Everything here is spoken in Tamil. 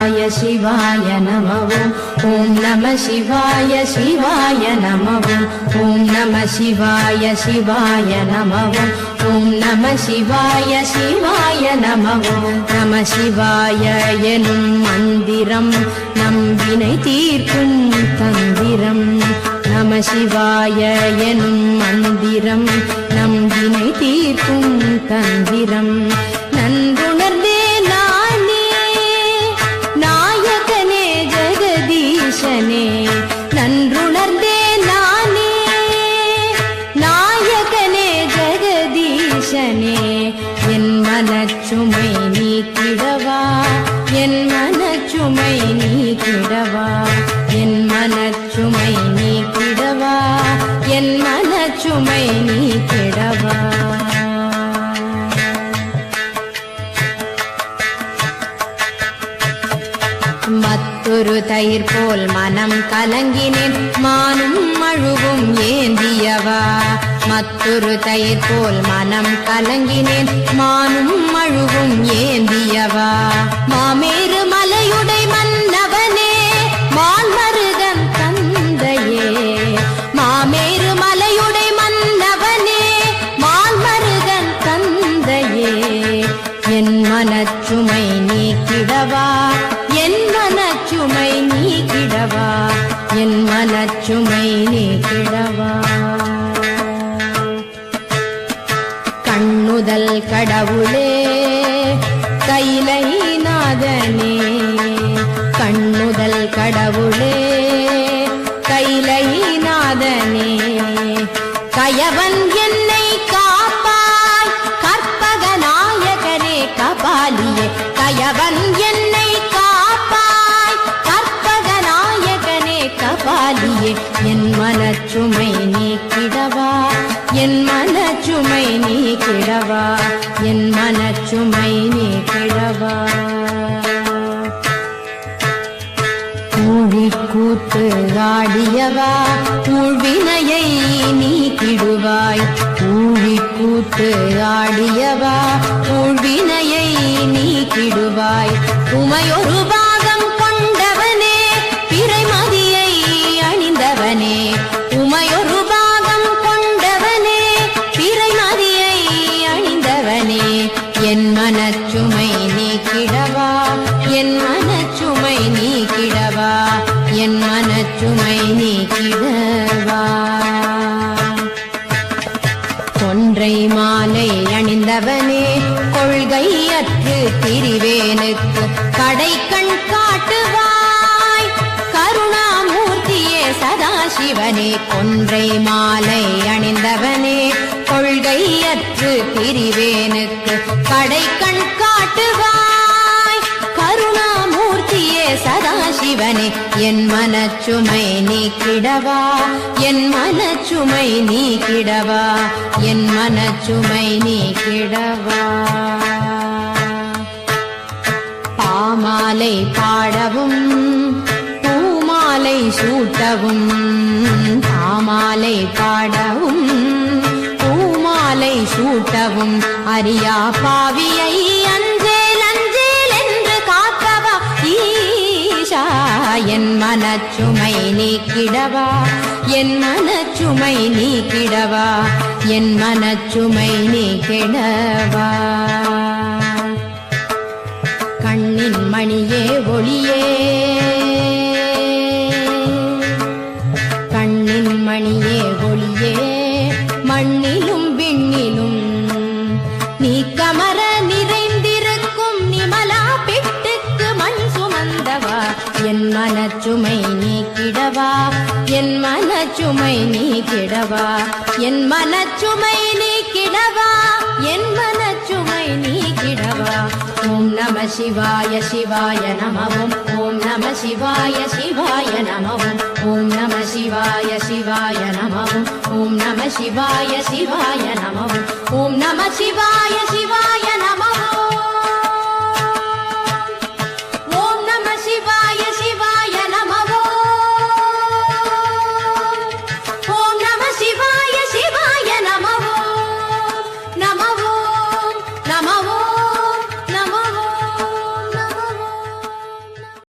शिवाय नमः ॐ नमः शिवाय शिवाय नमः ॐ नमः शिवाय शिवाय नमः ॐ नमः शिवाय शिवाय नमः नमः शिवाय एनुम मन्दिरम नम विनै तीर्க்கும் தந்திரம் नमः शिवाय एनुम मन्दिरम नम विनै तीर्க்கும் தந்திரம் நன்றுணர்ந்தே நன்றுணர்ந்தே நானே நாயகனே ஜெகதீசனே என் மனச்சுமை நீக்கிடவா என் மனச்சுமை நீக்கிடவா என் மனச்சுமை நீக்கிடவா என் மனச்சுமை நீக்கிடவா மற்றொரு தயிர் போல் மனம் கலங்கினேன் மானும் அழுவும் ஏந்தியவா மற்றொரு தயிர் போல் மனம் கலங்கினேன் மானும் அழுவும் ஏந்தியவா மாமேறு மலையுடை மன்னவனே மால்மருகன் தந்தையே மாமேறு மலையுடை மன்னவனே மால்மருகன் தந்தையே என் மனச்சுமை நீக்கிடவா என் மனச்சுமை நீக்கிடவா என் மனச்சுமை நீக்கிடவா கண்ணுதல் கடவுளே கைலை நாதனே கண்ணுதல் கடவுளே கைலை நாதனே கயவன் என்னை காப்பாய் கற்பக நாயகரே கபாலியே கயவன் என்னை கபாலியே என் மனச்சுமை நீக்கிடவா என் மனச்சுமை நீக்கிடவா என் மனச்சுமை நீக்கிடவா ஊழிக்கூத்து ஆடியவா ஊழ்வினையை நீக்கிடுவாய் ஊழிக்கூத்து ஆடியவா ஊழ்வினையை நீக்கிடுவாய் உமையொரு பாகம் கொண்டவனே பிறைமதியை அணிந்தவனே உமையொரு பாகம் கொண்டவனே பிறைமதியை அணிந்தவனே என் மனச்சுமை நீக்கிடவா என் மனச்சுமை நீக்கிடவா என் மனச்சுமை நீக்கிடவா கொன்றை மாலை அணிந்தவனே கொள்கையற்று திரிவேனுக்கு கடைக்கண் காட்டுவாய் கருணாமூர்த்தியே சதாசிவனே கொன்றை மாலை அணிந்தவனே கொள்கையற்று திரிவேனுக்கு கடைக்கண் காட்டுவாய் கருணாமூர்த்தியே சதாசிவனே என் மனச்சுமை நீக்கிடவா என் மனச்சுமை நீக்கிடவா என் மனச்சுமை நீக்கிடவா பாமாலை பாடவும் பூமாலை சூட்டவும் பாமாலை பாடவும் பூமாலை சூட்டவும் அரியா பாவியை அஞ்சேல் அஞ்சேல் என்று காக்கவா ஈஷா என் மனச்சுமை நீக்கிடவா என் மனச்சுமை நீக்கிடவா என் மனச்சுமை நீக்கிடவா கண்ணின் மணியே ஒளியே கண்ணின் மணியே ஒளியே மண்ணிலும் விண்ணிலும் நீ கமர நிறைந்திருக்கும் நிமலா பிட்டுக்கு மண் சுமந்தவா என் மனச்சுமை நீக்கிடவா என் மனச்சுமை நீக்கிடவா என் மனச்சுமை நீக்கிடவா என் மனச்சுமை நீக்கிடவா ஓம் நம சிவாய சிவாய நமः ஓம் நம சிவாய சிவாய நமः ஓம் நம சிவாய சிவாய நமः ஓம் நம சிவாய சிவாய நமः ஓம் நம சிவாய சிவாய